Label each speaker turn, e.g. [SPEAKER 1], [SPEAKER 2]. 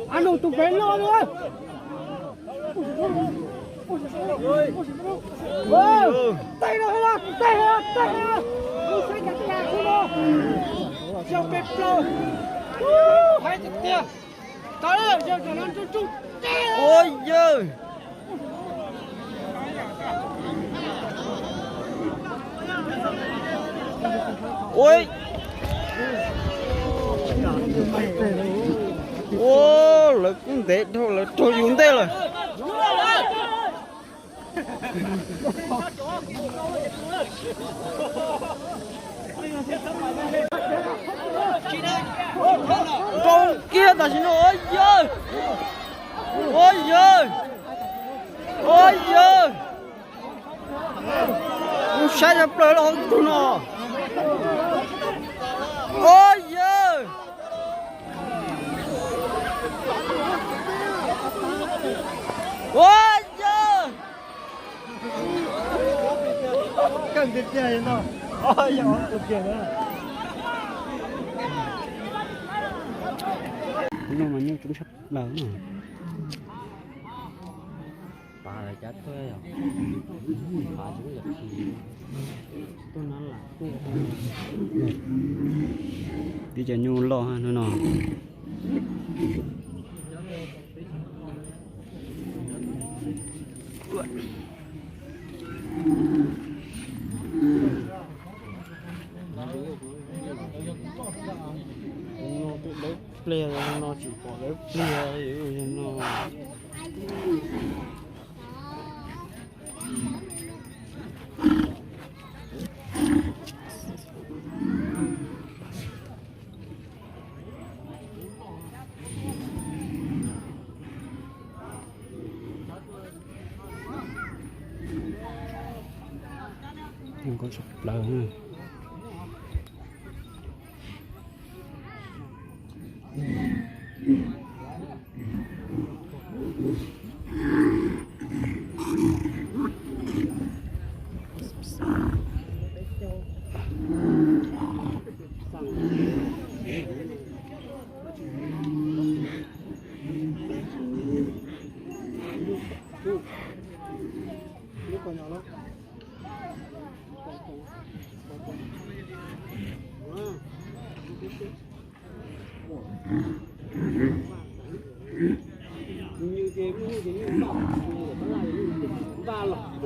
[SPEAKER 1] Anh đừng tụt bén lo nữa. Tay nó hết, tay hết, tay hết. Tôi sẽ nhặt nhà của nó. Trong bếp lô. Hay thật kìa. Tới rồi, giờ cho nó chung.
[SPEAKER 2] Ôi giời. Ôi. Ô, là cũng thế thôi là thôi dùng thế rồi. Con kia ta xin ôi giời. Ôi giời. Ôi giời. Nó sai nhập lời là không tụi nó. Ôi giời. Ôi giời.
[SPEAKER 1] Cần tiền chơi nó. Ôi giời, được tiền nữa.
[SPEAKER 2] Nhưng mà như chúng sắp lớn rồi. Bà là chết thôi à. Bà chúng giật gì. Tôi nói là đi chờ nhu lo ha nó. Player nó chỉ có cái player nó không có sụp lở nữa. Như cái đỏ ba lọc